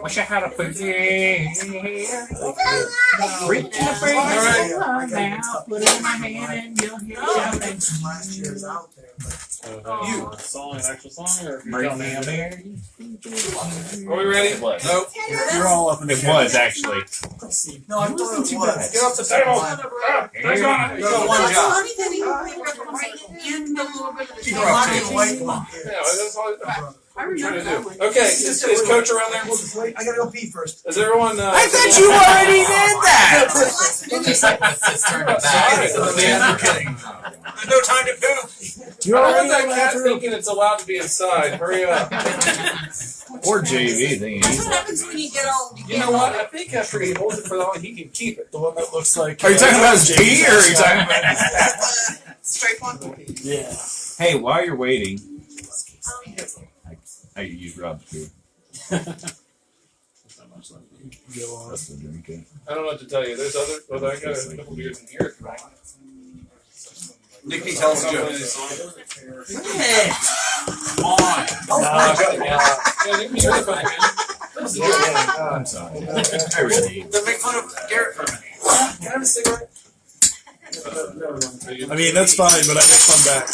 Wish I had a foot. Reach in the face. Now, put it in my hand and you'll hear shouting. You. Song, an actual song, or Bring me a berry. are we ready? Nope. You're all up in the It was actually. No, I thought it was. Get off the table. Here's on. You got one job. Keep her up, too. Yeah, that's all I'm trying to do. I Okay, is Coach around there? Wait, I gotta go pee first. Is everyone? I thought you already did that. Sorry. No time to poop. You don't want that cat thinking it's allowed to be inside. Hurry up. Or JV thing. That's what happens when you get old. You know what? I think after he holds it for that long, he can keep it. The one that looks like. Are you talking about his pee or are you talking about? Straight one. Yeah. Hey, while you're waiting, I use Rob's pee. That's the drink. I don't know what to tell you. There's other. Well, I got a couple beers in here. Nicky, tell us a joke. Yeah, you're the funny man. I'm sorry. I really. Don't make fun of Garrett for a minute. Can I have a cigarette? I mean, that's fine, but I make fun back.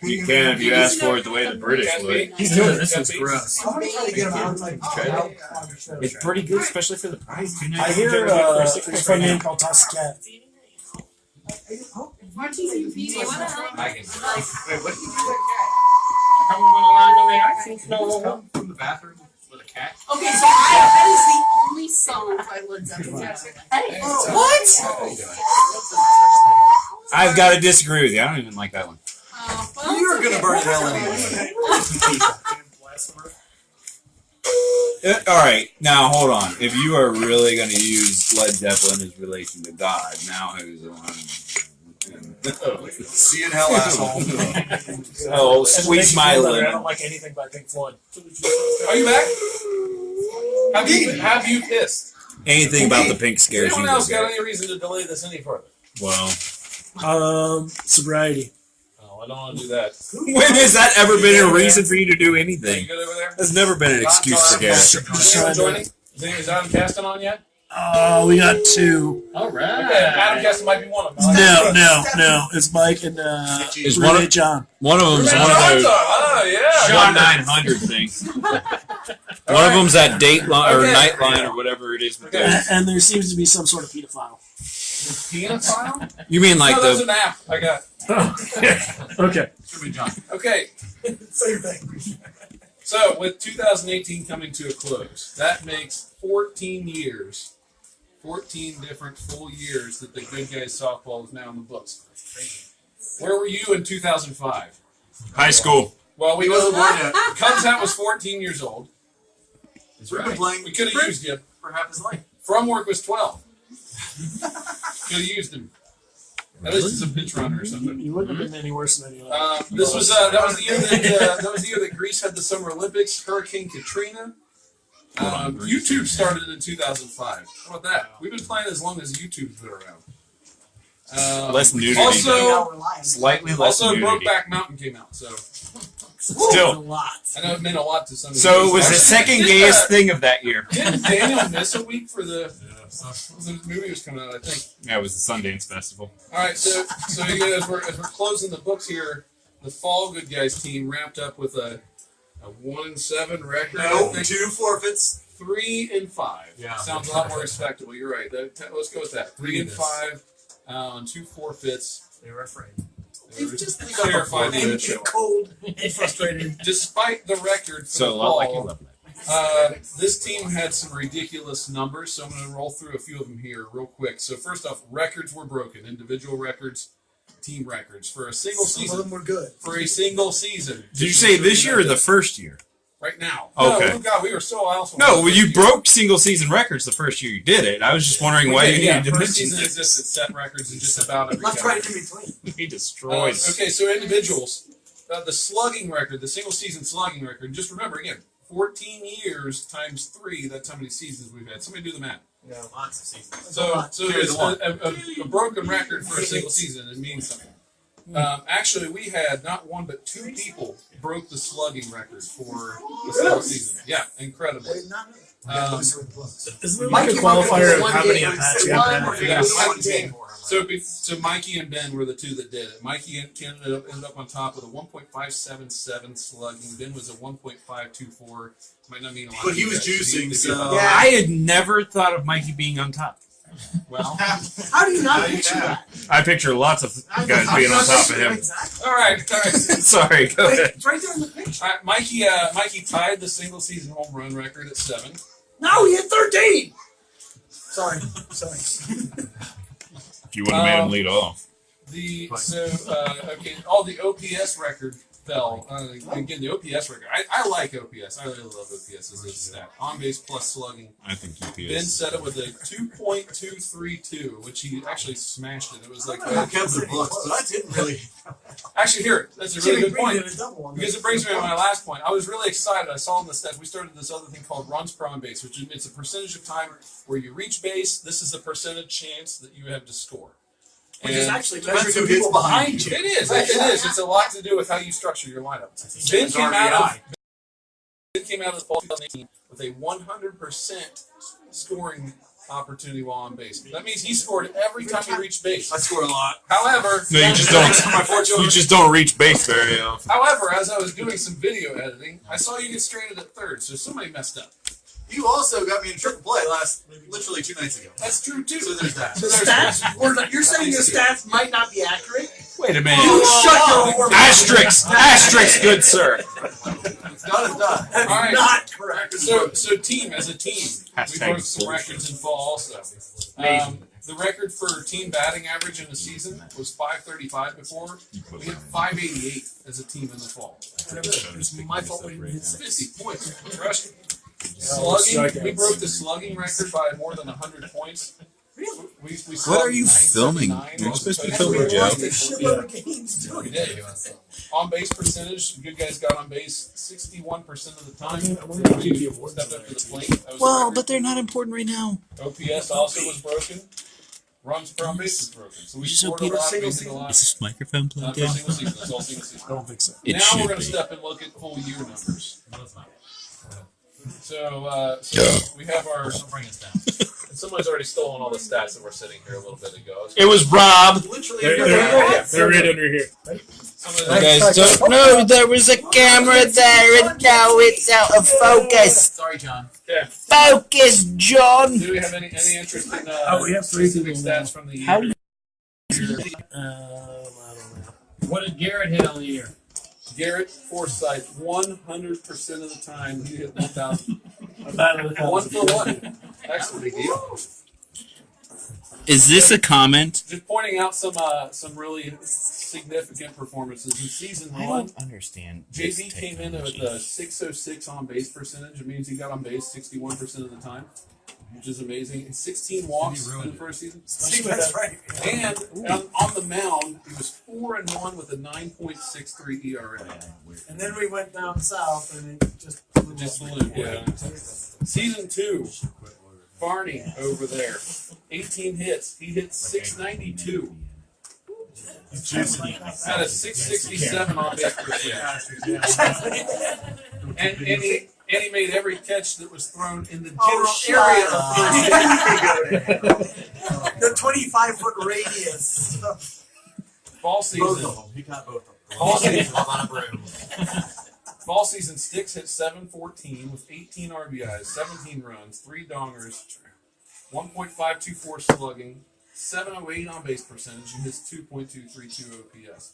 You can if you ask for it the way the British would. He's doing this. Is gross. I'm gonna try to get him outside. It's pretty good, especially for the price. I hear there's a friend named called Toss Cat. Martini, do you want to help? I can. Wait, what did you do to that cat? Come along the way. I think no. From the bathroom with a cat. Okay, so that is the only song by Led Zeppelin. What? I've got to disagree with you. I don't even like that one. Well, You're gonna burn in hell anyway. All right, now hold on. If you are really going to use Led Zeppelin as relation to God, now who's the one? See you in hell, asshole. Oh, sweet I smiling. don't like anything by Pink Floyd. Are you back? Have you pissed? Anything about the pink Has scares you? anyone else got any reason to delay this any further? Well, Sobriety. Oh, I don't want to do that. when has that ever been a reason for you to do Are you anything? good over there? That's never been an excuse for Garrett. Is anyone joining? Is Adam Caston on yet? We got two. All right. Okay, Adam Caston might be one of them. No. It's Mike and Is one of- Renee John. One of them's one of those Oh, yeah. Sean 900 things. One of them's that Dateline or Nightline or whatever it is. Okay. And there seems to be some sort of pedophile. Pedophile? You mean like No, there's the? an app. I got. Okay. Should be John. Okay. Same thing. So, with 2018 coming to a close, that makes 14 years. 14 different full years that the Good Guys softball is now in the books. Where were you in 2005? High school. Well, we know Cubs Hat was 14 years old. We've been playing We could have used him. for half his life. From Work was 12. Could have used him. At least he's a pitch runner or something. You wouldn't have been any worse than any other. This was that was the year that Greece had the Summer Olympics. Hurricane Katrina. YouTube started in 2005. How about that? We've been playing as long as YouTube's been around. Less nudity. Also, Slightly less also nudity. Brokeback Mountain came out. So Still. A lot. I know it meant a lot to some. of So you. it was the second Did, gayest thing of that year. Didn't Daniel miss a week for the movie was coming out? I think. Yeah, it was the Sundance Festival. All right, so you guys, as we're closing the books here, the Fall Good Guys team wrapped up with a 1-7 record. I No, think 2 forfeits. 3-5. Yeah. Sounds a lot more respectable. You're right. Let's go with that. 3-5 on 2 forfeits. They were afraid. Just Clarify the And show. cold and frustrated. Despite the record for So the a lot like you Fall, love that. this team had some ridiculous numbers, so I'm going to roll through a few of them here real quick. So first off, records were broken. Individual records, team records for a single Some of season. them were good. For a single season. Did you say this year or the first year? Right now. Okay. No, God, we were so awesome. No, well, you broke single season records the first year you did it. I was just wondering why you needed to first mention season this. existed set records in just about every Left, right, in category. between. He destroyed. Okay, so individuals. The slugging record, the single season slugging record, just remember again, 14 years times 3, that's how many seasons we've had. Somebody do the math. Yeah, lots of seasons. So there's a broken record for a single season. It means something. Actually, we had not one but two people broke the slugging record for the single season. Yeah, incredible. Isn't there like a qualifier of how many at-bats you have to have? Yeah, Yeah. so Mikey and Ben were the two that did it. Mikey ended up on top with a 1.577 slugging. Ben was a 1.524. Might not mean a lot. But he to you was guys. juicing, He- so- Yeah. I had never thought of Mikey being on top. Well, How do you not picture that? I picture lots of guys being on top of him. Exactly. all right. Sorry, go ahead. It's right there in the picture. All right, Mikey tied the single season home run record at 7. No, he had 13. Sorry. If you would have made him lead off. All the OPS record fell. Again, the OPS record. I like OPS. I really love OPS as a stat. On base plus slugging. I think UPS. Ben set it with a 2.232, which he actually smashed it. It was like I kept the books, but I didn't really. actually here. That's a really good point. Did a double on Because that. it brings me to my last point. I was really excited. I saw in the stats we started this other thing called runs per on base, which is it's a percentage of time where you reach base. This is a percentage chance that you have to score. Which is And actually Depends measuring who the people hits behind behind you. it is. It is. It's a lot to do with how you structure your lineup. Ben came out of the fall 2018 with a 100% scoring opportunity while on base. That means he scored every time he reached base. I scored a lot. However, No, you just don't. You just don't reach base very often. however, as I was doing some video editing, I saw you get stranded at third, so somebody messed up. You also got me in triple play literally 2 nights ago. That's true too. So there's that. The stats? You're saying the stats might not be accurate? Wait a minute. Shut your whore mouth. Asterisk, good sir. It's done and done. That's All right. not correct. So as a team, we Hashtag broke some bullshit. records in fall also. The record for team batting average in the season was 535 before. We had 588 as a team in the fall. It's my fault we didn't hit 50 points. Crushed it. Slugging, we broke the slugging record by more than 100 points. We What are you slugged filming? 979. You're supposed to be We filming, We Joe. lost a shitload of games doing We it. did. On base percentage, the good guys got on base 61% of the time. I'm gonna give you a award Stepped up to the tonight. plate. That was the Well, record. but they're not important right now. OPS also was broken. Runs per on base was broken. So we scored a lot, basically a lot. this microphone Not for a single season. It's all single I season. don't think so. It Now should we're going be. to step and look at full year numbers. So we have our. Someone's already stolen all the stats that were sitting here a little bit ago. It was Rob. Literally, They're right under here. Some of You the- guys don't know there was a camera there and now it's out of focus. Sorry, John. Yeah. Focus, John. Do we have any interest in We have three specific people now. stats from the year? How do I don't know. What did Garrett hit on the year? Garrett Forsythe, 100% of the time he hit 1,000. Battle of the 1 for 1. Excellent deal. Is this a comment? Just pointing out some really significant performances in season I 1. don't understand. JV came in with a 606 on base percentage. It means he got on base 61% of the time, which is amazing. And 16 walks in the first season. That's right. And on the mound, he was 4-1 with a 9.63 ERA. And then we went down south and it just blew Just up. flew, yeah. Season 2, Barney over there, 18 hits. He hit 692. Had a 667 on base percentage. And he made every catch that was thrown in the general area of first base. The 25-foot radius. Fall Both season. of them. He got both of them. Fall season. I'm on a broom. Fall season, Sticks hit 714 with 18 RBIs, 17 runs, 3 dongers, 1.524 slugging, 708 on base percentage, and his 2.232 OPS.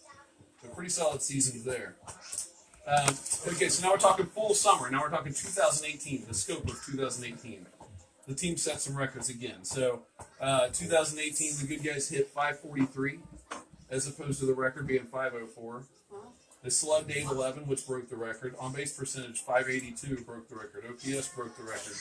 So pretty solid seasons there. Okay, so now we're talking full summer. Now we're talking 2018, the scope of 2018. The team set some records again. So 2018, the good guys hit 543 as opposed to the record being 504. They slugged 811, which broke the record. On base percentage, 582 broke the record. OPS broke the record.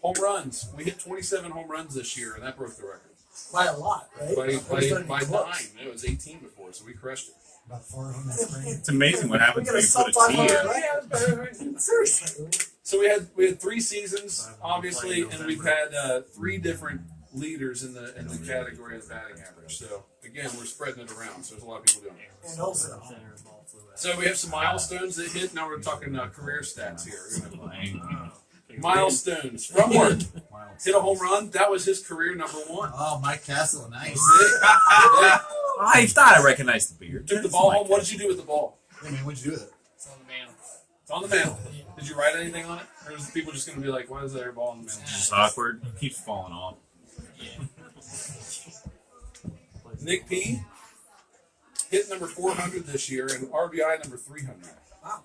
Home runs, we hit 27 home runs this year, and that broke the record. By a lot, right? By We're starting to 9. get close. It was 18 before, so we crushed it. About 400 spring. It's amazing what happens We when got you a put a T sub-500, in. right? Seriously. So we had 3 seasons, obviously, and we've had 3 different leaders in the category of the batting average. So again, we're spreading it around. So there's a lot of people doing it. And also, So we have some milestones that hit. Now we're talking career stats here. Milestones from work. Hit a home run. That was his career #1. Oh, Mike Castle, nice. I thought I recognized the beard. Took the ball home. What did you do with the ball? Hey, man, what'd you do with it? It's on the mantle. It's on the mantle. Did you write anything on it? Or is people just going to be like, why is there a ball on the mantle? It's just awkward. It keeps falling off. Nick P. hit number 400 this year and RBI number 300. wow.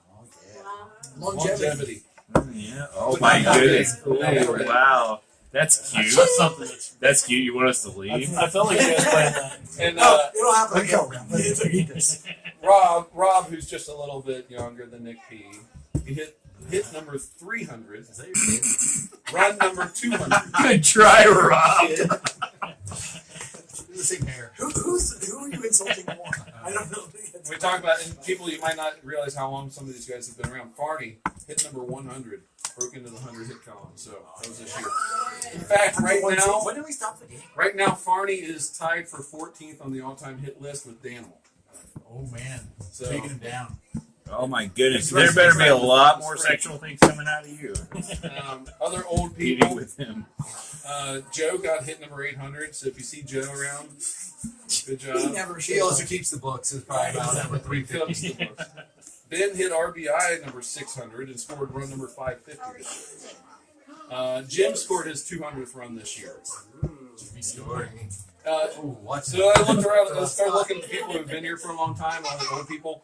Longevity. Longevity. Yeah. Oh my goodness. Cool. Wow. That's cute. That's something That's cute. You want us to leave? I felt like you guys playing that. And No, it'll happen again. But it's okay. Rob, who's just a little bit younger than Nick P. He hit number 300. Run number 200. Good try, Rob. The same hair. Who are you insulting more? I don't know. We talk about, and people, you might not realize how long some of these guys have been around. Farney hit number 100, broke into the 100 hit column. So that was this year. In fact, right now, When did we stop the game? Farney is tied for 14th on the all-time hit list with Daniel. Oh, man. So Taking him down. Oh my goodness. There better be a lot more sexual things coming out of you. other old Eating people, with him. Joe got hit number 800. So if you see Joe around, good He job. never He also keeps the books. It's probably about Number 350. Ben hit RBI number 600 and scored run number 550 this year. Jim scored his 200th run this year. So I looked around. I started looking at people who've been here for a long time, all the old people.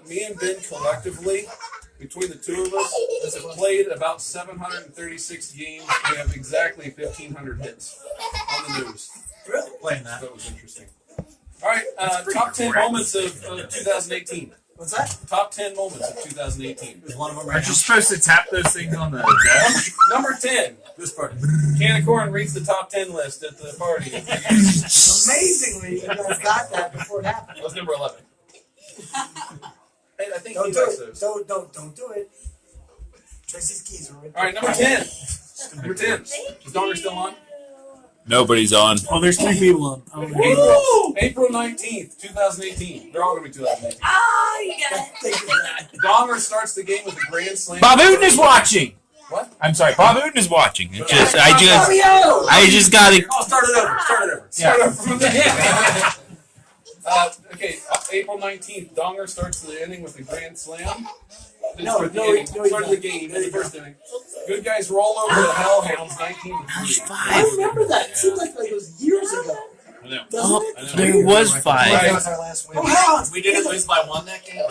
Me and Ben collectively, between the two of us, have played about 736 games. We have exactly 1,500 hits on the news. Really? Playing So that. that was interesting. All right, top 10 moments of 2018. What's that? Top 10 moments of 2018. There's one of them right Aren't now. you supposed to tap those things on the desk? Number 10. This part. Can of Corn reads the top 10 list at the party. That Amazingly, you guys got that before it happened. was number 11. Hey, I think Don't he do likes it. those. Don't do it. Tracy's keys are in. All right, number 10. Number 10. Is Donner still on? Nobody's on. Oh, there's 3 people on. April 19th, 2018. They're all going to be 2018. Oh, you got it. Thank you for that. Donner starts the game with a grand slam. Bob Uden is watching. What? I'm sorry. Bob Uden is watching. I just got to. Oh, start it over. Start over from the beginning. Okay, April 19th, Donger starts the inning with a grand slam. No, Started the no, inning. no, he Started the don't. game, There you the first inning. Good guys roll over the Hellhounds 19-3. I remember that. It seemed like it was years ago. I know. Doesn't it? I know. There was That 5. was our last win. We didn't lose by one that game.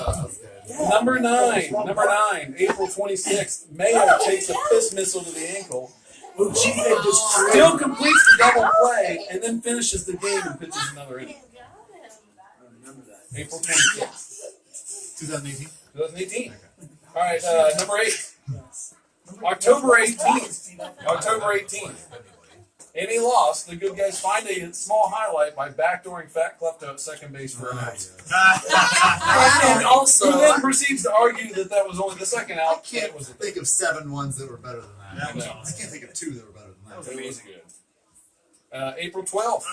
Yeah. Number 9, April 26th, Mayo takes a piss missile to the ankle, Uchiha destroyed. still completes the double play, and then finishes the game and pitches another inning. April 26th, 2018. 2018. All right, number 8, October 18th. And he lost. The good guys find a small highlight by backdooring Fat Klepto at second base for an out. And also, Who then proceeds to argue that that was only the second I out. can't It was think of 7 ones that were better than that. That was I awesome. can't think of 2 that were better than that. It was good. April 12th.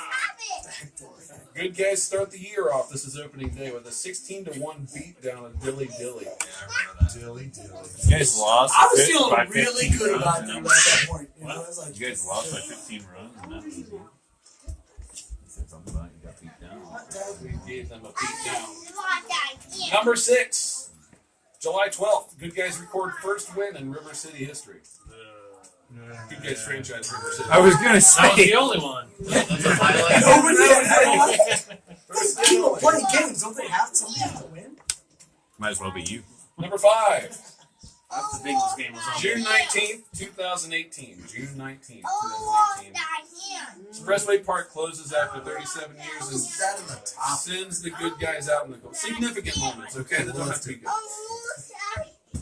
Good guys start the year off. This is opening day with a 16-1 beatdown of Dilly Dilly. Dilly. You guys lost. I was by feeling 15 really good runs, about and them that at was that it. point. You know, I was like, You guys lost by 15 runs, and that was it. You said something about you got beat down. We gave them a beatdown. Number 6, July 12th. Good guys record first win in River City history. Good guys franchise River City. I was gonna That was say. the only one. That's a highlight. these people play games. Don't they have something to win? Might as well be you. Number 5, That's the Bengals game was on. June 19th, 2018. June 19th, 2018. Expressway Park closes after 37 years and That in the top. sends the good guys out in the cold. Significant moments, okay? That don't have to be good.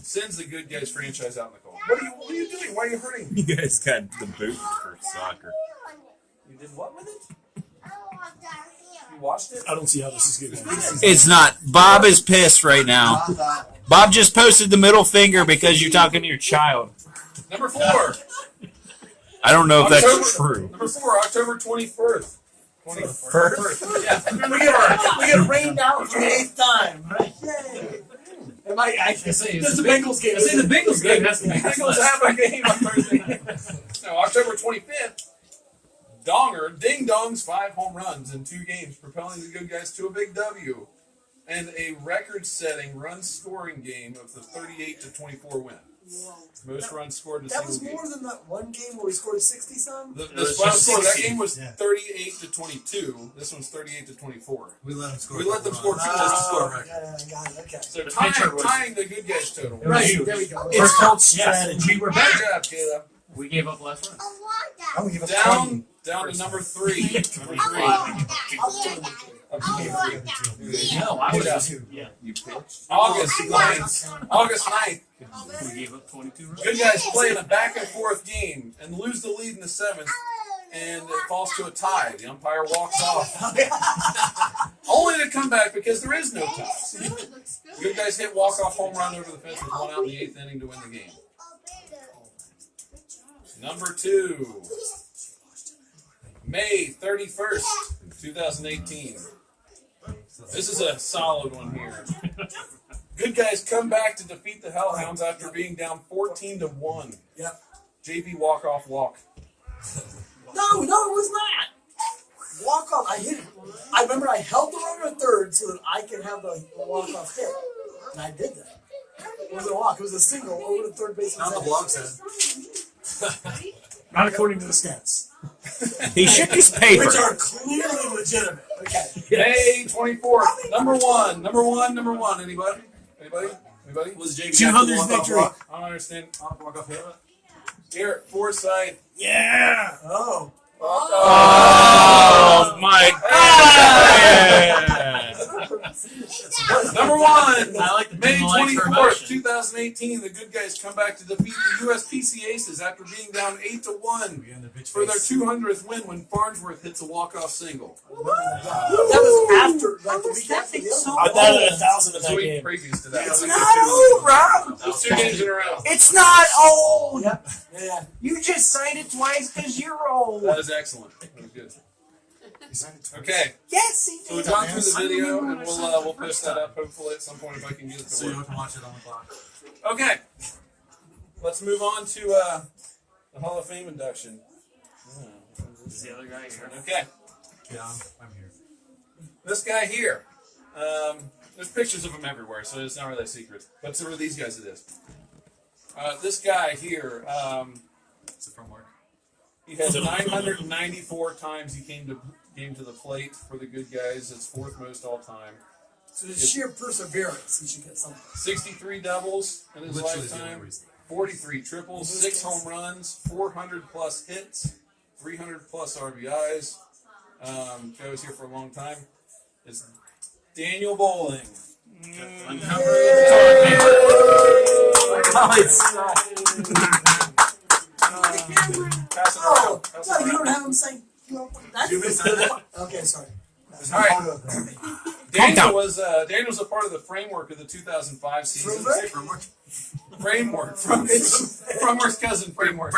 Sends the good guys franchise out in the cold. What are you doing? Why are you hurting me? You guys got the boot for soccer. You did what with it? You watched it? I don't see how this is good. It's not. Bob is pissed right now. Bob just posted the middle finger because you're talking to your child. Number 4. I don't know if that's October- true. Number 4, October 21st. 21st. Yeah. We get rained out for the 8th time. Right? Yay. Am I actually say, this is the Bengals game? I say the Bengals game has to make Bengals have a game on Thursday night. No, October 25th. Donger ding dongs 5 home runs in 2 games, propelling the good guys to a big W and a record-setting run-scoring game of the 38-24 win. Most runs scored in a That single was game. more than that one game where we scored 60-some? The It was final just score, that 60. game was Yeah. 38-22. This one's 38-24. We let them score. We let them score 2 Just just to to score a score. record. Yeah, got it. Okay. So The pitcher was- tying the good guys total. Right, there we go. It's called Yes, strategy. we were Good back. job, Caleb. We gave up last run. I would give us Down to number 3. Number 3. No, I Good was. job. Yeah. You pitched? August 9th. August 9th. We gave up 22 runs. Good guys play in a back and forth game and lose the lead in the 7th, and it falls to a tie. The umpire walks off. Only to come back because there is no tie. Really looks good. Good guys hit walk-off home run over the fence with 1 out in the 8th inning to win the game. Number 2. May 31st, 2018. This is a solid one here. Good guys come back to defeat the Hellhounds after being down 14-1. Yep. JB walk-off walk. No, it was not. Walk off. I hit it. I remember I held the runner at third so that I could have the walk off hit. And I did that. It wasn't a walk, it was a single over the third base. Not the blog said. Not according to the stats. He shook his paper. Which are clearly legitimate. Okay. May 24th. Number one. Anybody? Anybody? Was JB 200th victory. I don't understand. Walk off hit. Garrett Forsythe. Yeah. Oh. Oh my God! Number 1. I like the May people like for 24th, emotion. 2018. The good guys come back to defeat the USPC Aces after being down 8-1 for their 200th win when Farnsworth hits a walk-off single. That was after, like the week after the other one. I thought it 1,000 of It's that the week game. previous to that. It's Like not the old, Rob. two- 2 games in a row. It's not old. Yep. Yeah. You just signed it twice because you're old. That is excellent. That was good. Okay, Yes, he so we've did. gone through the video, and we'll post that up hopefully at some point if I can get it So to you work. can watch it on the clock. Okay, let's move on to the Hall of Fame induction. This is the other guy here. Okay, Yeah, I'm here. this guy here. There's pictures of him everywhere, so it's not really a secret. But so are these guys. It is. This guy here. Is it from work? He has 994 times he came to the plate for the good guys. It's 4th most all time. So the sheer perseverance, he should get something. 63 doubles in his Literally the only lifetime. reason. 43 triples, 6 home runs, 400 plus hits, 300 plus RBIs. Goes here for a long time. It's Daniel Bowling. Pass it Oh, around. Pass no, it you around. don't have him say. That's You missed that. Okay, sorry. There's All right. photo of that. Daniel was a part of the framework of the 2005 season. Framework? From work. Framework from Framework's cousin. Framework.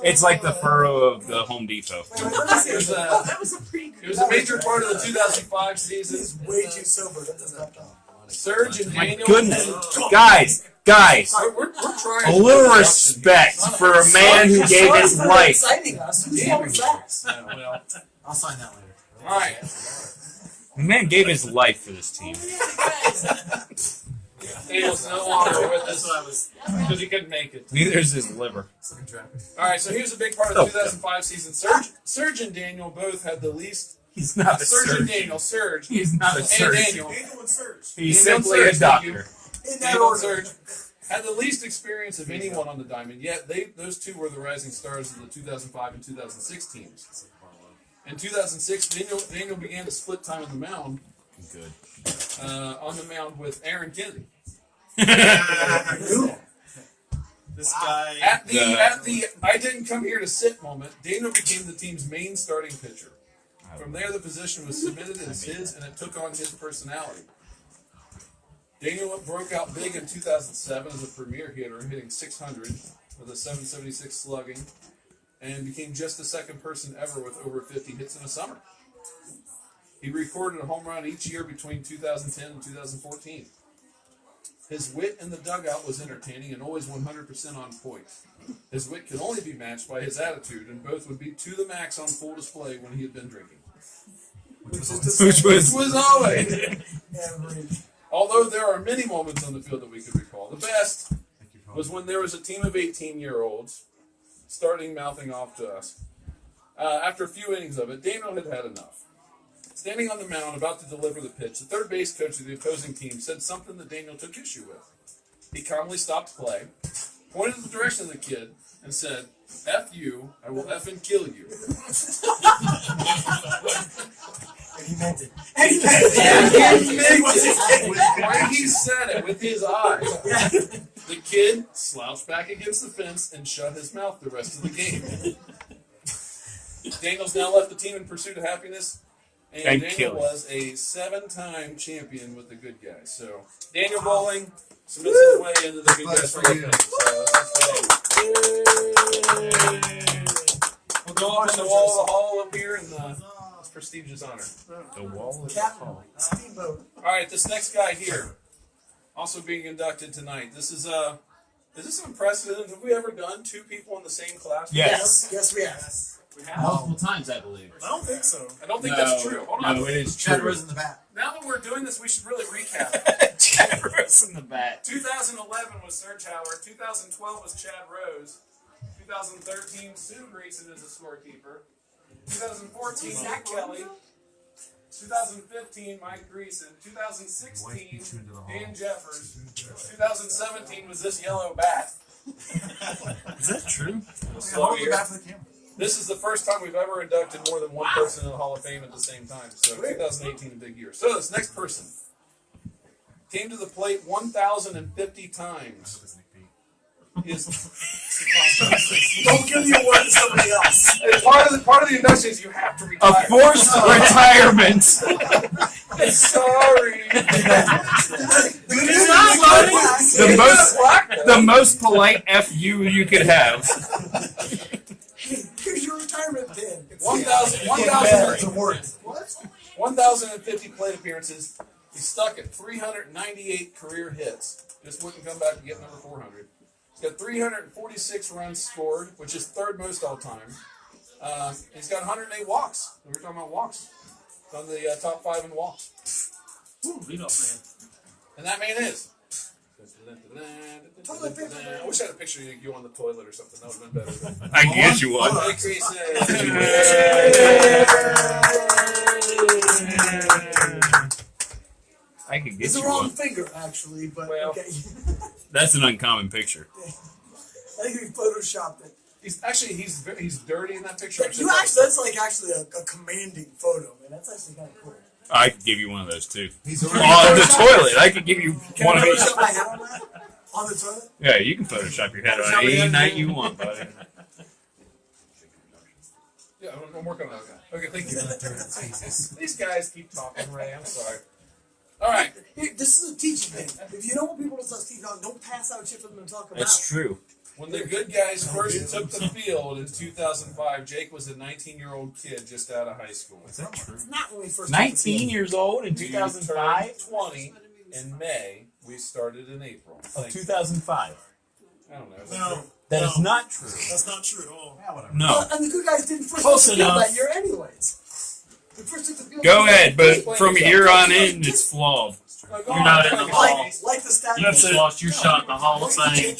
It's like the furrow of the Home Depot. It was a That was a pretty good. It was a major part of the 2005 season. He's way too sober. That does not count. Serge and Daniel. Goodness, guys, We're trying. a little respect for a man who gave his life. Exciting us. Just tell me facts. Yeah, well, I'll sign that later. all right. The man gave his life for this team. Daniel's no longer with us because he couldn't make it. Neither is his liver. It's looking traffic. All right, so here's a big part of the 2005 season. Serge and Daniel both had the least. He's not a Serge and surgeon. Daniel. Serge He's not a and surgeon. Daniel. Daniel and Serge. He's Daniel simply a Serge, thank you. doctor. In that Daniel and order. Serge had the least experience of anyone on the diamond. Yet those two were the rising stars of the 2005 and 2006 teams. In 2006, Daniel began to split time on the mound. Good. On the mound with Aaron Kennedy. This guy. At the I didn't come here to sit moment, Daniel became the team's main starting pitcher. From there, the position was submitted as his, and it took on his personality. Daniel broke out big in 2007 as a premier hitter, hitting 600 with a 776 slugging, and became just the second person ever with over 50 hits in a summer. He recorded a home run each year between 2010 and 2014. His wit in the dugout was entertaining and always 100% on point. His wit could only be matched by his attitude, and both would be to the max on full display when he had been drinking. Which was always. Every Although there are many moments on the field that we could recall. The best was when there was a team of 18-year-olds starting mouthing off to us. After a few innings of it, Daniel had had enough. Standing on the mound, about to deliver the pitch, the third base coach of the opposing team said something that Daniel took issue with. He calmly stopped play, pointed in the direction of the kid, and said, "F you, I will effing kill you." and he meant it. When he said it with his eyes, the kid slouched back against the fence and shut his mouth the rest of the game. Daniel's now left the team in pursuit of happiness, and Daniel kill him. was a 7-time champion with the good guys. So Daniel Bowling submits his way into the good guys for you. We'll go up on the wall of the hall up here in this prestigious honor. the wall of the Captain hall. Steamboat. All right, this next guy here, also being inducted tonight. This is this unprecedented? Have we ever done two people in the same class? Yes. Yes, we have. We have. Multiple times, I believe. I don't think so. I don't think that's true. Hold on. No, it is Chad true. Rose in the back. Now that we're doing this, we should really recap. Chad Rose in the bat. 2011 was Serge Howard. 2012 was Chad Rose. 2013, Sue Grayson is the scorekeeper. 2014, Zach Kelly. 2015, Mike Greason. 2016, Dan Jeffers. 2017 was this yellow bat. Is that true? Slow year. Back for the camera. This is the first time we've ever inducted more than one person in the Hall of Fame at the same time. So 2018, a big year. So this next person came to the plate 1,050 times. Don't give the award to somebody else. And part of the induction is you have to retire. A forced retirement. Sorry. The most polite FU you could have. Here's your retirement pin. 1,050 plate appearances. He's stuck at 398 career hits. Just wouldn't come back to get number 400. He's got 346 runs scored, which is third most all time. He's got 108 walks. We were talking about walks. He's on the top 5 in walks. Leadoff man. And that man is. Toilet paper. I wish I had a picture of you on the toilet or something. That would have been better. I guess you would. Mike Greason. I could get It's the you wrong one. finger, actually, but Well. okay. That's an uncommon picture. I think we photoshopped it. He's dirty in that picture. That's like actually a commanding photo, man. That's actually kind of cool. I could give you one of those too. He's On the toilet. I could give you one of each. Photoshop my head on that? On the toilet? Yeah, you can Photoshop your head on Photoshop your any head. night you want, buddy. Yeah, I'm working on that. Okay, thank you. These guys keep talking, Ray. I'm sorry. All right. Here, this is a teaching thing. If you don't want people to start teaching on, don't pass out shit for them to talk about. That's true. When the good guys first took the field in 2005, Jake was a 19-year-old kid just out of high school. Is that true? It's not when we first 19 years old in You 2005? turned 20 in May. We started in April. Of Thank you. 2005. I don't know. Is that No, true? That is not true. that's not true at all. Yeah, whatever. No. Well, and the good guys didn't first Close take the field enough. that year anyways. We first took the field. Go ahead, but Explain from yourself. here on in, it's flawed. No, go You're on. not in the hall. Like the stat. You just lost your shot in the Hall of Fame.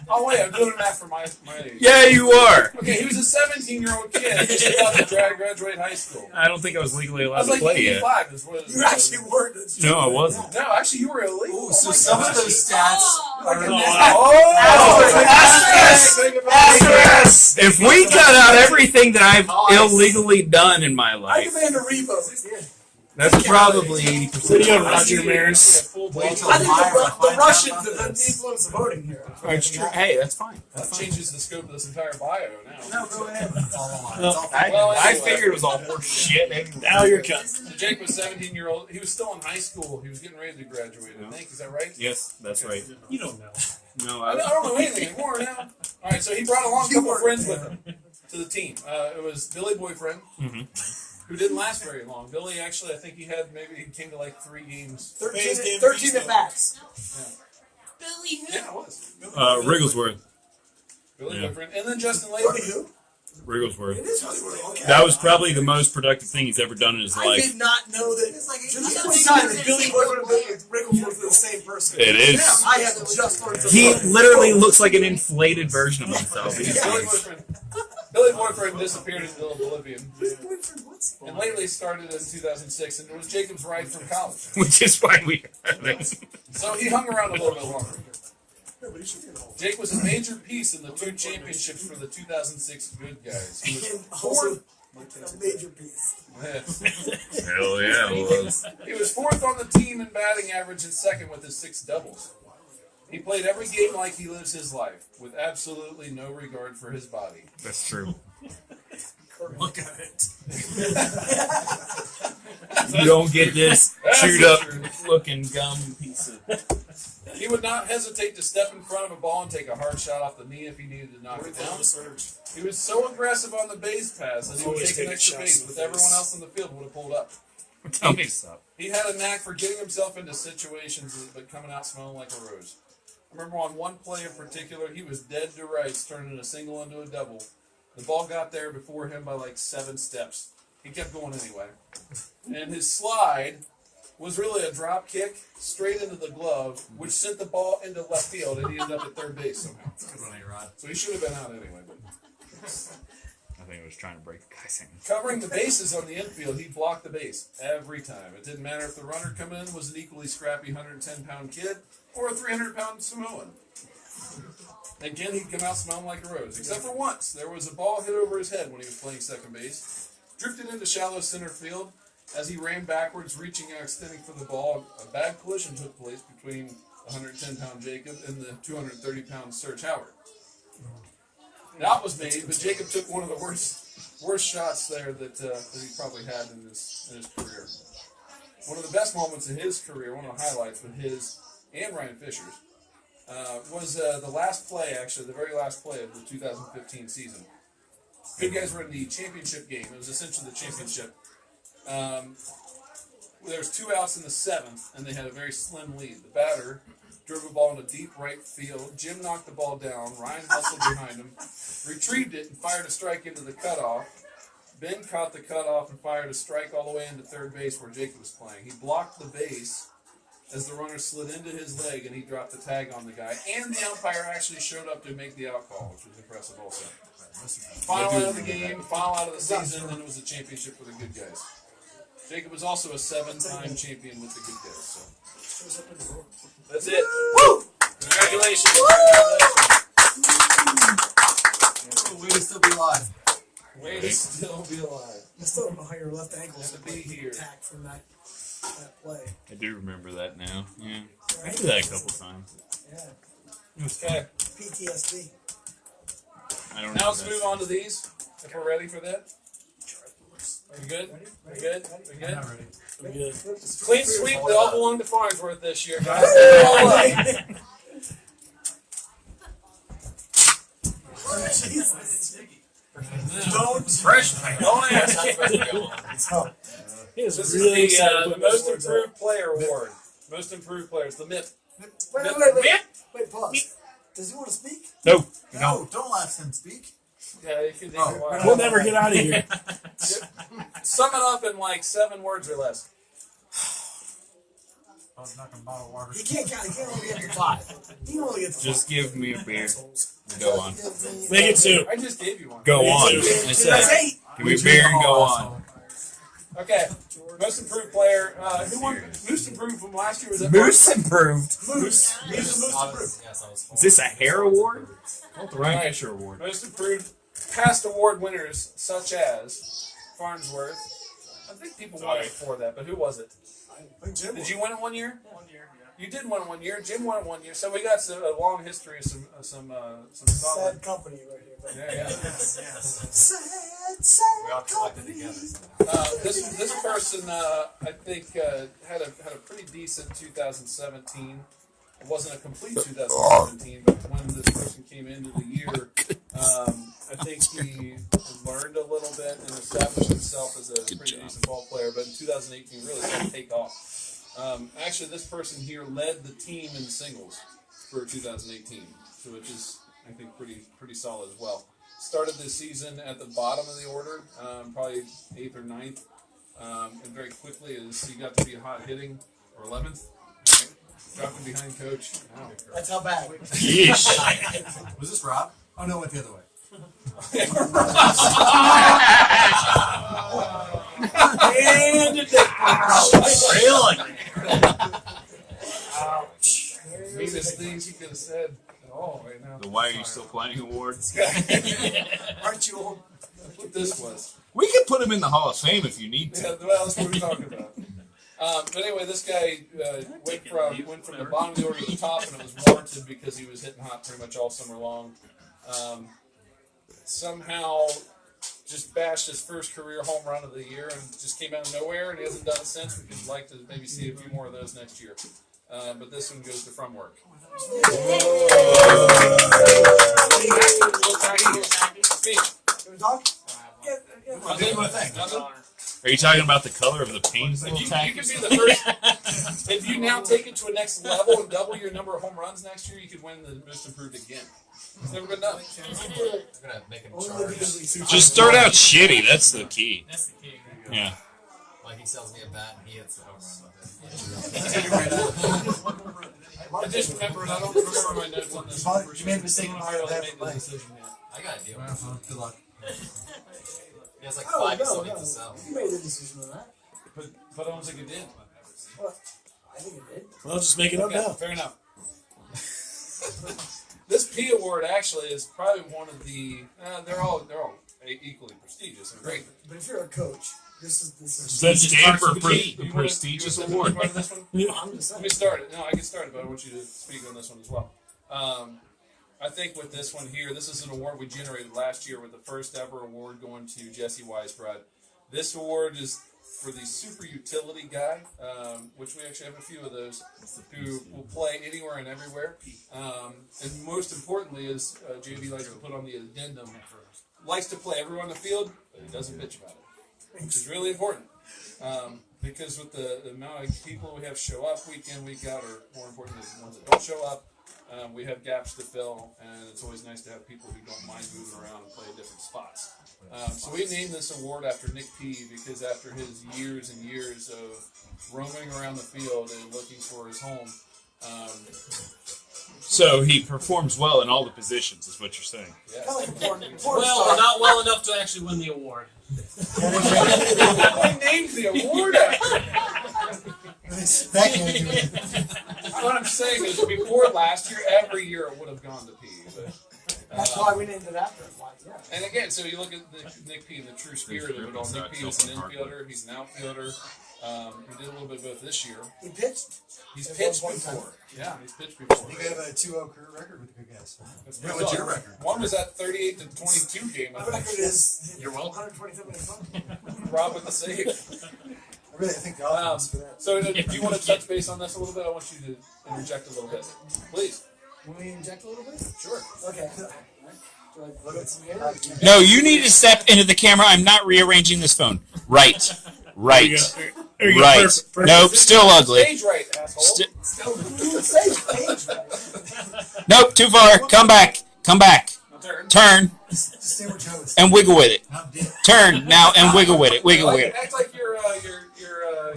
Oh, wait, I'm doing math for my age. Yeah, you are. Okay, he was a 17-year-old kid just about to graduate high school. I don't think I was legally I allowed was to like play yet. 85 is what it You actually weren't. It's No, I true. wasn't. No, actually, you were illegal. Ooh, so some of those stats are Asterisk! If we cut out everything that I've illegally done in my I life, demand a revote. That's probably 80%. Way to go, Roger Maris. Wait till I think Myra the finds Russians out have about this. influenced the voting here. That's true. Hey, that's fine. That changes the scope of this entire bio now. No, go ahead. It's all online. No, It's all I figured it was all horse shit. Now you're cut. So Jake was 17-year-old. He was still in high school. He was getting ready to graduate, I think. Is that right? Yes, that's right. You don't know. No, I don't know anything anymore now. All right, so he brought along a couple friends with him to the team. It was Billy Boyfriend, who didn't last very long. Billy, actually, I think he came to like 3 games. 13 at bats. Billy who? Yeah, it was. Wrigglesworth. Billy Yeah. Boyfriend. And then Justin Billy Labor. who? Wrigglesworth. It is Hollywood. Okay. That was probably the most productive thing he's ever done in his I life. did not know that. It's like For the first time that Billy Boyfriend and Wrigglesworth are the same person. It is. Yeah, I have just learned He something. literally looks like an inflated version of himself. Billy Boyfriend disappeared into oblivion. Billy Boyfriend, what's And lately started in 2006, and it was Jacob's ride from college. Which is why we. So he hung around a little bit longer. Jake was a major piece in the 2 championships for the 2006 Good Guys. He was and also a major piece. Hell yeah, it was. He was 4th on the team in batting average and 2nd with his 6 doubles. He played every game like he lives his life, with absolutely no regard for his body. That's true. Look at it. You don't get this chewed up looking gum piece of. He would not hesitate to step in front of a ball and take a hard shot off the knee if he needed to knock it down. He was so aggressive on the base pass that he would Always take an take extra shots base in with the everyone face. else on the field would have pulled up. Tell me stop. He had a knack for getting himself into situations but coming out smelling like a rose. I remember on one play in particular, he was dead to rights, turning a single into a double. The ball got there before him by like 7 steps. He kept going anyway. And his slide was really a drop kick straight into the glove, which sent the ball into left field, and he ended up at third base somehow. Good one, A-Rod. So he should have been out anyway. But I think it was trying to break the guy's hand. covering the bases on the infield, he blocked the base every time. It didn't matter if the runner coming in was an equally scrappy 110-pound kid or a 300-pound Samoan. Again, he'd come out smelling like a rose. Except for once, there was a ball hit over his head when he was playing second base. Drifted into shallow center field. As he ran backwards, reaching out, extending for the ball, a bad collision took place between the 110-pound Jacob and the 230-pound Serge Howard. That was made, but Jacob took one of the worst shots there that he probably had in his career. One of the best moments in his career, one of the highlights with his and Ryan Fisher's, was the last play, actually, the very last play of the 2015 season. Good Guys were in the championship game. It was essentially the championship. There was 2 outs in the 7th, and they had a very slim lead. The batter drove a ball into deep right field. Jim knocked the ball down. Ryan hustled behind him, retrieved it, and fired a strike into the cutoff. Ben caught the cutoff and fired a strike all the way into third base where Jacob was playing. He blocked the base as the runner slid into his leg, and he dropped the tag on the guy. And the umpire actually showed up to make the out call, which was impressive also. Final out of the game, final out of the season, and it was a championship for the Good Guys. Jacob was also a 7-time champion with the Good Guys. So that's it. Woo! Congratulations. Way to still be alive. Way to still be alive. I still don't know how your left ankle Good to be here. attack from that play. I do remember that now. Yeah. I did that a couple times. Yeah. Okay, PTSD. I don't know. now let's move on to these, if we're ready for that. Are you good? We good? We good? I'm good. Clean sweep, they all belong to Farnsworth this year, guys. They're all up. Don't. Fresh paint. Don't ask. He is This really is excited the about Most those words Improved Player Award. Most Improved Players, the MIP. Wait, pause. Does he want to speak? No. No, don't let him speak. Yeah, you can out. We'll never get out of here. Sum it up in like 7 words or less. I was knocking a bottle of water. He can't count. He can only get to 5. He can only get to Just 5. give me a beer. Go on. Make it 2. I just gave you one. Go on. I That's said, 8. give me a beer and go on. Okay. Most Improved Player. Who won? Most Improved from last year was that Moose improved. Moose. He's the most improved. Is this a hair award? Not the Right. Ryan Fisher award. Most Improved past award winners such as Farnsworth, I think people won it before that, but who was it? I think Jim Did you win it 1 year? 1 year, yeah. You did win it 1 year. Jim won it 1 year. So we got a long history of some solid. sad company right here. But Yeah. sad We all collected company. together. This person I think had a pretty decent 2017. It wasn't a complete 2017, but when this person came into the year, I think he learned a little bit and established himself as a pretty decent ball player. But in 2018, really started to take off. Actually, this person here led the team in singles for 2018, so which is I think pretty solid as well. Started this season at the bottom of the order, probably 8th or 9th, and very quickly as he got to be hot hitting or 11th. Right? Dropping behind coach. Wow. That's how bad. Yeesh. Was this Rob? Oh no, it went the other way. And Really? Meanest things you could have said. Oh, right now. The Why Are You Still Playing Award. Aren't you old? That's what this was. We could put him in the Hall of Fame if you need Yeah, to. well, that's what we're talking about. But anyway, this guy went from the bottom of the order to the top, and it was warranted because he was hitting hot pretty much all summer long. Somehow, just bashed his first career home run of the year, and just came out of nowhere, and he hasn't done it since. We could like to maybe see a few more of those next year. But this one goes to From Work. Speak. Can we talk? I'll do my thing. Nothing? Are you talking about the color of the paint? You could be the first. If you now take it to a next level and double your number of home runs next year, you could win the most improved again. It's never been done. I'm gonna make him Only because we charge. Just start out shitty. That's the key. That's the key. Yeah. Like he sells me a bat and he hits the home run with it. I just remember, and I don't remember my notes on this. You made a mistake in hiring that made for the me. decision yet. I got a deal. Good luck. He has like Oh, 5 no, still no. needs to sell. You made the decision on that. But I don't think it did. Well, I think it did. Well, just make it up Okay, now. fair enough. This P award actually is probably one of the. They're all equally prestigious and great. But if you're a coach, this Does is. that stand for You wanna- prestigious you wanna award. start this one? I'm just Let saying. me start it. No, I can start it, but I want you to speak on this one as well. I think with this one here, this is an award we generated last year with the first ever award going to Jesse Weisbrod. This award is for the super utility guy, which we actually have a few of those, who will play anywhere and everywhere. And most importantly, as JB likes to put on the addendum, likes to play everyone on the field, but he doesn't bitch about it, which is really important. Because with the amount of people we have show up week in, week out, or more importantly, the ones that don't show up, we have gaps to fill, and it's always nice to have people who don't mind moving around and play different spots. So we named this award after Nick P, because after his years and years of roaming around the field and looking for his home, So he performs well in all the positions, is what you're saying. yeah. Kind of like a porn Well, star. not well enough to actually win the award. We named the award after. What I'm saying is, before last year, every year it would have gone to P. But, That's why we named it after him. Like, yeah. and again, so you look at Nick P, the true spirit of it all. Nick P is an infielder. He's an outfielder. He did a little bit of both this year. He pitched. He's At pitched one point in before. Yeah, he's pitched before. You have a 2-0 career record with the good guys. That's Yeah, pretty what's your solid. record? One was that 38 to 22 game. I My record think. is You're welcome. 127 fun. Rob with the save. I really think the offense for that. So, do you want to touch base on this a little bit? I want you to interject a little bit, please. Want me to inject a little bit? Sure. Okay. Do I put some here? No, you need to step into the camera. I'm not rearranging this phone. Right. Right. There you go. Right. Perfect. Nope, still ugly. Stage right, asshole. Nope, too far. Come back. Come back. My turn. Turn Just stay where Joe is. and wiggle with it. Not dead. Turn now and wiggle with it. Wiggle with it. Act like you're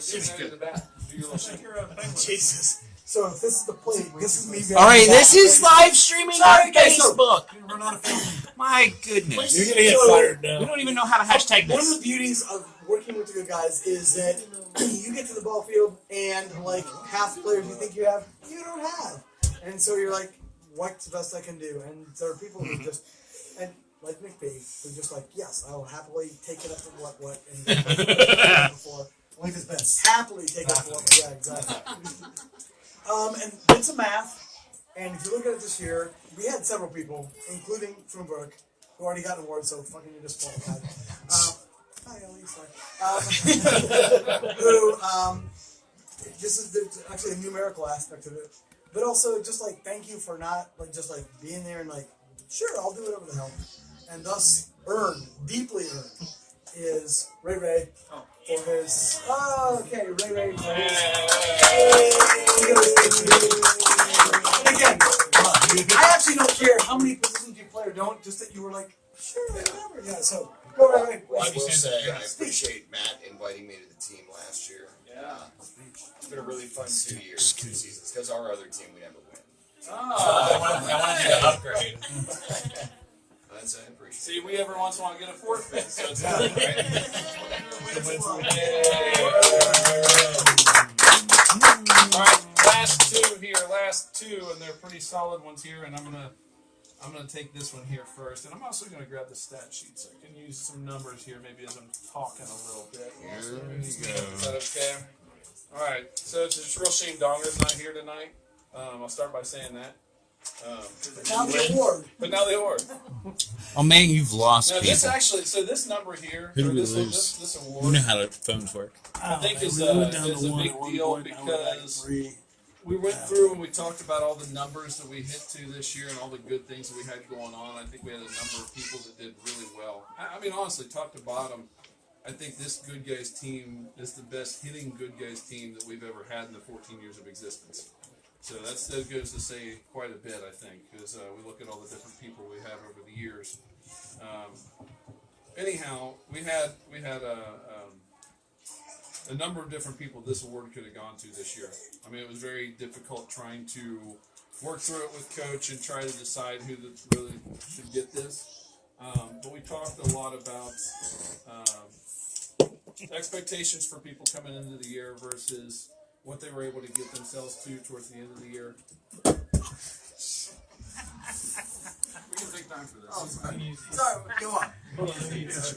sitting out in the back. Do your little shake. Jesus. So if this is the plate, this is me. All right, this is live streaming Sorry, on guys, so- Facebook. Run out of film. My goodness. You're going to get So- fired We now. don't even know how to hashtag One of this. the beauties of working with the good guys is that you get to the ball field and like half the players you think you have, you don't have. And so you're like, what's the best I can do? And there are people who just, and like McPhee, who just like, yes, I will happily take it up to what, and before. Like this best. Happily take it up to what, yeah, exactly. And did some math, and if you look at it this year, we had several people, including Frumbrook, who already got an award, so fucking you're disqualified. Hi, Ellie, sorry. Who, this is actually a numerical aspect of it, but also just like thank you for not like just like being there and like sure I'll do whatever the hell, and thus deeply earned is Ray for his Ray. And again, I actually don't care how many positions you play or don't, just that you were like sure whatever. Yeah, so go Ray. I will say I appreciate Matt inviting me to the team last year. Yeah. It's been a really fun 2 years, 2 seasons, because our other team we never win. I wanted you to upgrade. That's I appreciate. See, we every once in a while get a fourth pick, so it's good, right? All right, last two, and they're pretty solid ones here, and I'm gonna take this one here first, and I'm also gonna grab the stat sheet so I can use some numbers here, maybe as I'm talking a little bit. There you go. Is that okay? All right. So it's just a real shame Donger's not here tonight. I'll start by saying that. Now the award. But now the award. Oh man, you've lost Now people. this actually, so this number here, Who or do we this lose? this You award, know how the phones work. I think is we went down a to one big at one deal point, now we're back at because 3. we went through and we talked about all the numbers that we hit to this year and all the good things that we had going on. I think we had a number of people that did really well. I mean, honestly, top to bottom, I think this Good Guys team is the best hitting Good Guys team that we've ever had in the 14 years of existence. So that goes to say quite a bit, I think, because we look at all the different people we have over the years. Anyhow, we had a number of different people this award could have gone to this year. I mean, it was very difficult trying to work through it with Coach and try to decide who really should get this. But we talked a lot about expectations for people coming into the year versus what they were able to get themselves to towards the end of the year. We can take time for this. Oh, sorry, go on.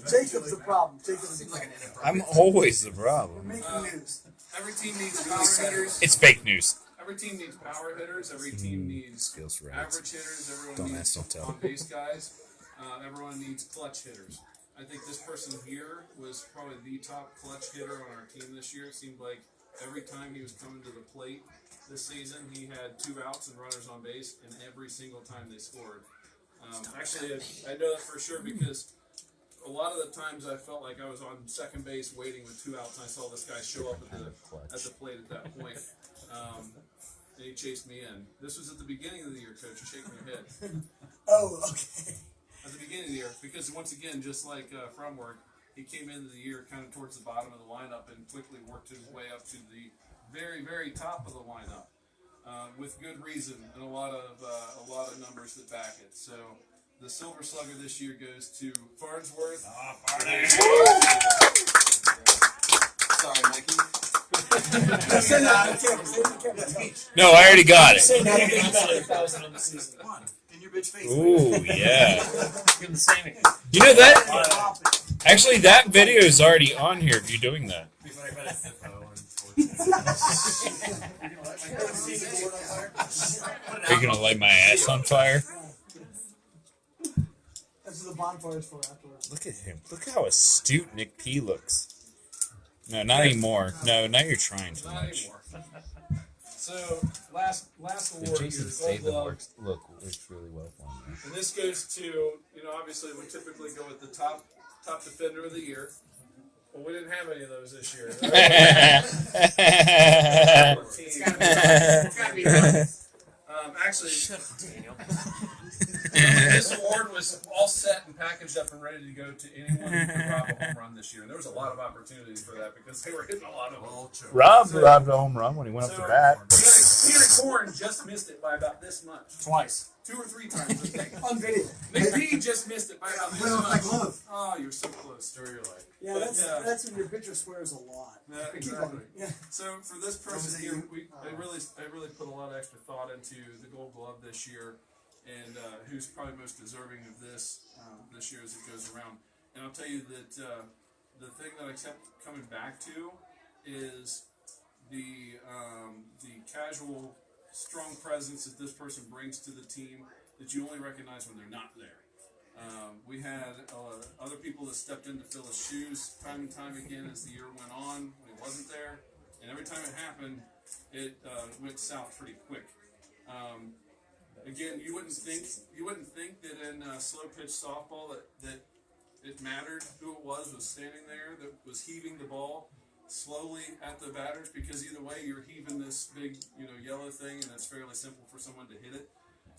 Jacob's the problem. Jacob's Seems like an enterprise. I'm always the problem. making news. Every team needs power hitters. It's fake news. Every team needs power hitters. Every team needs Skills right. average hitters. Everyone Don't needs ask, don't tell. on-base guys. Everyone needs clutch hitters. I think this person here was probably the top clutch hitter on our team this year. It seemed like every time he was coming to the plate this season, he had 2 outs and runners on base, and every single time they scored. Actually, I know that for sure because a lot of the times I felt like I was on second base waiting with 2 outs, and I saw this guy show up at the plate at that point. And he chased me in. This was at the beginning of the year, Coach. You're shaking your head. Oh, okay. At the beginning of the year, because once again, just like Fromwork, he came into the year kind of towards the bottom of the lineup and quickly worked his way up to the very, very top of the lineup with good reason and a lot of numbers that back it. So the Silver Slugger this year goes to Farnsworth. Sorry, Mikey. Say that on camera. Say it on camera. No, I already got it. Say nothing about 1,000 on the season. Come on, in your bitch face. Ooh, yeah. Give the same again. You know that? Actually, that video is already on here if you're doing that. Are you going to light my ass on fire? That's what the bonfire is for afterwards. Look at him. Look how astute Nick P looks. No, not anymore. No, now you're trying too Not much. anymore. So last award here, Gold Glove. Look, works really well for him. And this goes to, obviously we typically go with the top defender of the year. Well, we didn't have any of those this year. It's gotta be right. Actually, this award was all set and packaged up and ready to go to anyone who could rob a home run this year. And there was a lot of opportunities for that because they were hitting a lot of them. Rob robbed a home run when he went up to bat. Peter Korn just missed it by about this much. Twice. 2 or 3 times, I think. On video. Nick P just missed it by about this Well, much. glove. Oh, you're so close. Story of your life. Yeah, But, that's when your pitcher swears a lot. Yeah, Keep exactly. going. Yeah. So for this person here, I really put a lot of extra thought into the Gold Glove this year. and who's probably most deserving of this this year as it goes around. And I'll tell you that the thing that I kept coming back to is the casual, strong presence that this person brings to the team that you only recognize when they're not there. We had other people that stepped in to fill his shoes time and time again as the year went on when he wasn't there, and every time it happened, it went south pretty quick. Again, you wouldn't think that in slow pitch softball that it mattered who it was standing there that was heaving the ball slowly at the batters, because either way you're heaving this big yellow thing, and it's fairly simple for someone to hit it.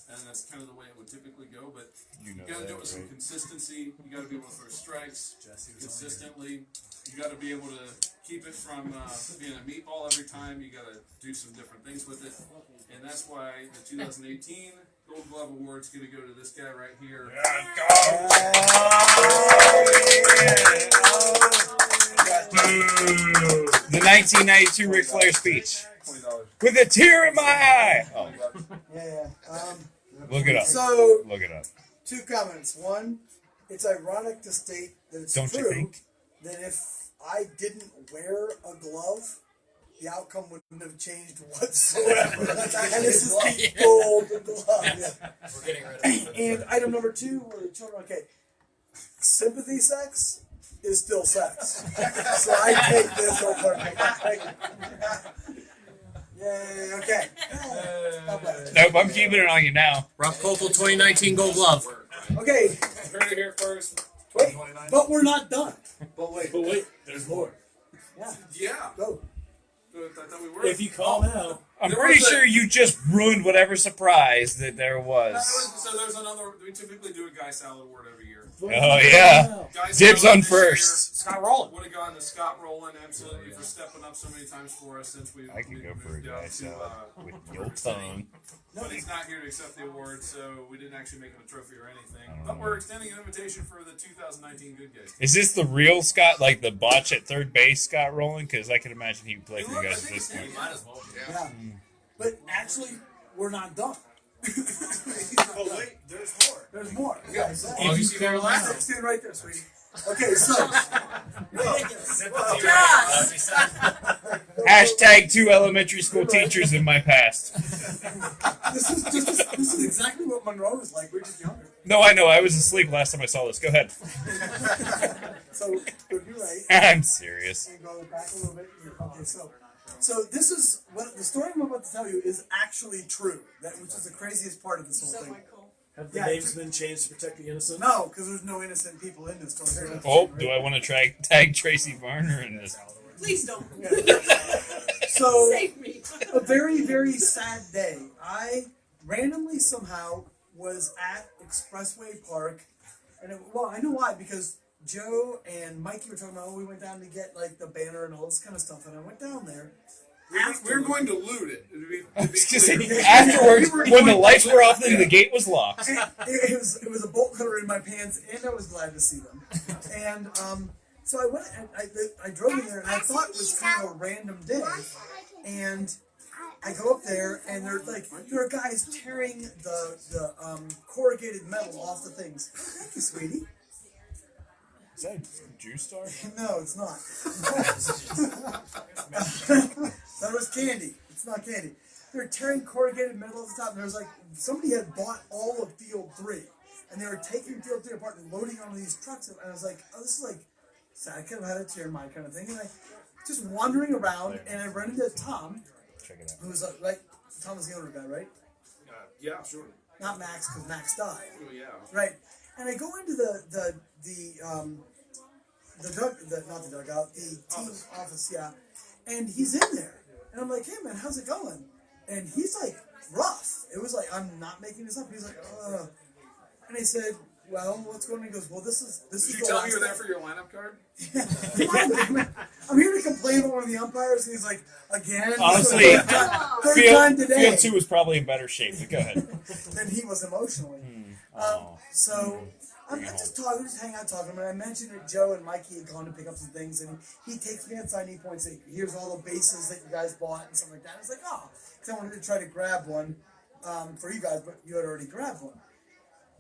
And that's kind of the way it would typically go, but you got to do it with some consistency. You got to be able to throw strikes consistently. You got to be able to keep it from being a meatball every time. You got to do some different things with it, and that's why the 2018 Gold Glove Award is going to go to this guy right here. The 1992 Ric Flair speech. With a tear in my eye. Oh. Yeah. Look it up. So, Look it up. 2 comments. One, it's ironic to state that it's Don't true you think? that if I didn't wear a glove, the outcome wouldn't have changed whatsoever. And this is the gold glove. Yeah. We're getting rid of it. And item number 2 were the children. Okay, sympathy sex is still sex. So I take this over. Thank you. Yay, okay. Nope, I'm keeping it on you now. Rob Copel 2019 Gold Glove. Okay, Heard it here first. wait, but we're not done. But wait, there's more. Yeah, Yeah. go. I thought we were. If you call now, I'm There pretty was a- sure you just ruined whatever surprise that there was. So there's another. We typically do a Guy Salad Award every year. Oh, yeah. Guy Dibs Salad on this first. Scott Rowland. Would have gone to Scott Rowland, absolutely, for stepping up so many times for us since we. I could go for a moved out guy to, salad with your tongue. But he's not here to accept the award, so we didn't actually make him a trophy or anything. But we're extending an invitation for the 2019 Good Guys. Is this the real Scott, like the botch at third base Scott Rowland? Because I can imagine he would play for you guys at this point. Might as well. Yeah. But actually, we're not done. oh wait, there's more. There's more. Okay, so Oh, you see there last? stand right there, sweetie. Okay, so Hashtag 2 elementary school teachers in my past. this is exactly what Monroe was like. We're just younger. No, I know. I was asleep last time I saw this. Go ahead. So you're right. I'm serious. And go back a little bit. Okay, so this is what the story I'm about to tell you is actually true. Which is the craziest part of this whole thing. Have the Yeah, names been changed to protect the innocent? No, because there's no innocent people in this story. Oh, do I want to tag Tracy Varner in this? Please don't. So Save me. a very, very sad day. I randomly somehow was at Expressway Park, and I know why, because Joe and Mikey were talking about, we went down to get like the banner and all this kind of stuff, and I went down there. We're going to loot it. I was gonna say, afterwards, when the lights were off and the gate was locked. It was a bolt cutter in my pants, and I was glad to see them. And so I went, and I drove in there, and I thought it was kind of a random day, and I go up there, and there are guys tearing the corrugated metal off the things. Thank you, sweetie. Is that a Juice Star? No, it's not. That was candy. It's not candy. They're tearing corrugated metal off the top, and there's somebody had bought all of Field 3, and they were taking Field 3 apart and loading onto these trucks, and I was like, oh, this is so I could have had a tear my kind of thing, and I just wandering around, and I run into Tom, Check it out. who was Tom was the owner guy, right? Yeah, sure. Not Max, because Max died. Oh, yeah. Right. And I go into the team office, yeah. And he's in there. And I'm like, hey man, how's it going? And he's rough. It was I'm not making this up. He's like, ugh. And I said, well, what's going on? He goes, well, this is Did you the tell last me you were there thing. for your lineup card? I'm here to complain about one of the umpires, and he's like, again? Honestly, third time today. Field 2 was probably in better shape, but go ahead. Than he was emotionally. So I'm just hanging out talking. And I mentioned that Joe and Mikey had gone to pick up some things, and he takes me outside and he points at, here's all the bases that you guys bought and stuff like that. I was like, oh, because I wanted to try to grab one. for you guys, but you had already grabbed one.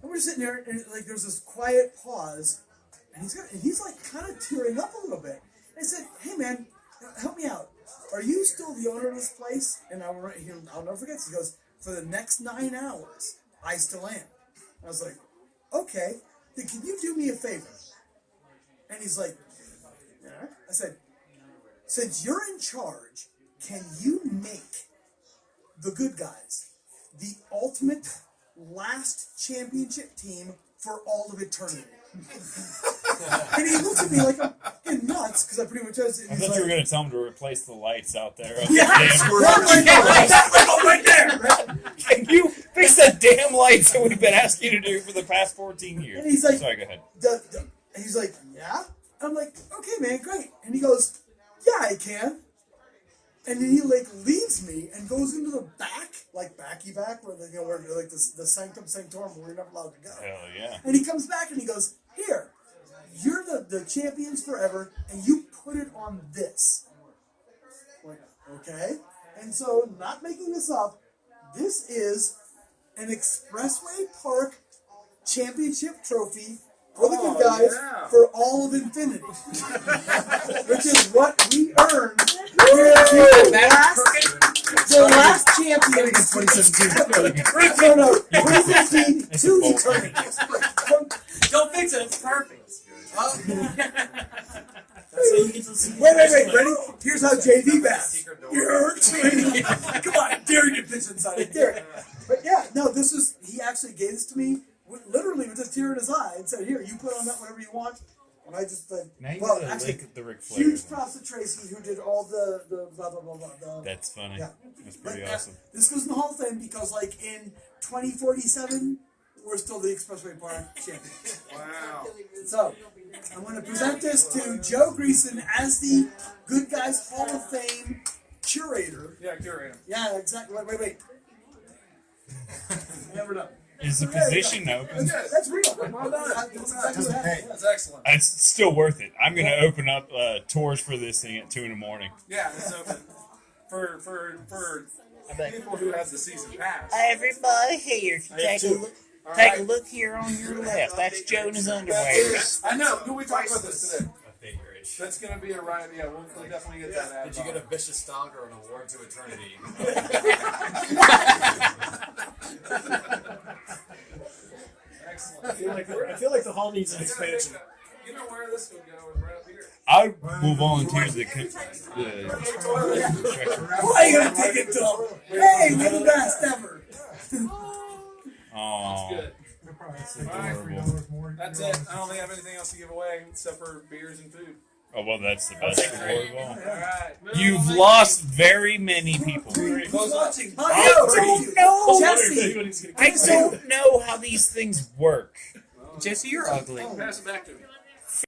And we're sitting there, and like there's this quiet pause, and he's like kind of tearing up a little bit. And I said, "Hey man, help me out. Are you still the owner of this place?" And I'll never forget this. He goes, "For the next 9 hours, I still am." I was like, "Okay, then can you do me a favor?" And he's like, "Yeah." I said, "Since you're in charge, can you make the good guys the ultimate last championship team for all of eternity?" And he looks at me like I'm fucking nuts because I pretty much was. I thought you were going to tell him to replace the lights out there. Yeah, right there. Right? Can you fix the damn lights that we've been asking you to do for the past 14 years? And he's like, sorry, go ahead. And he's like, "Yeah." I'm like, "Okay, man, great." And he goes, "Yeah, I can." And then he like leaves me and goes into the back, like backy back, where where like the sanctum sanctorum where you're not allowed to go. Hell yeah. And he comes back and he goes, "Here, you're the champions forever, and you put it on this." I'm like, okay. And so, not making this up, this is an Expressway Park championship trophy for the good guys for all of infinity, which is what we earned. The last champion in 2017. No, 2016 to eternity. Don't fix it. It's perfect. That's how you get to see. Wait, ready? Here's how JV bats. Come on, I dare you to pitch inside. I dare it. But yeah, no, he actually gave this to me literally with a tear in his eye and said, "Here, you put on that whatever you want." And I just Now you well, gotta actually, lick the Ric Flair. huge props to Tracy who did all the blah blah blah blah. That's funny. Yeah. That's pretty But, awesome. This goes in the Hall of Fame because, like, in 2047, we're still the Expressway Park champions. Wow. So, I'm going to present this to Joe Greason as the Good Guys Hall of Fame curator. Yeah, curator. Yeah, exactly. Wait. Never done. Is the position open? That's real. Well done. That's exactly what happened. That's excellent. It's still worth it. I'm going to open up tours for this thing at 2 in the morning. Yeah, it's open for people who have the season pass. Everybody here, if you take a look here on your left, that's Joe in his underwear. I know. Who we talked about this today? That's gonna be a riot. Yeah, we'll definitely get that. Did you get a vicious dog or an award to eternity? Excellent. I feel like the hall needs an expansion. You know where this would go is right up here. I will volunteer the Why are you going to take it to hey, we're the best ever. Oh, Good. adorable. That's it. I don't think I have anything else to give away except for beers and food. Oh, well, that's the best reward of all. All right. You've lost very many people. Who's watching? I don't know. Jesse. I don't know how these things work. Jesse, you're ugly. Pass it back to me.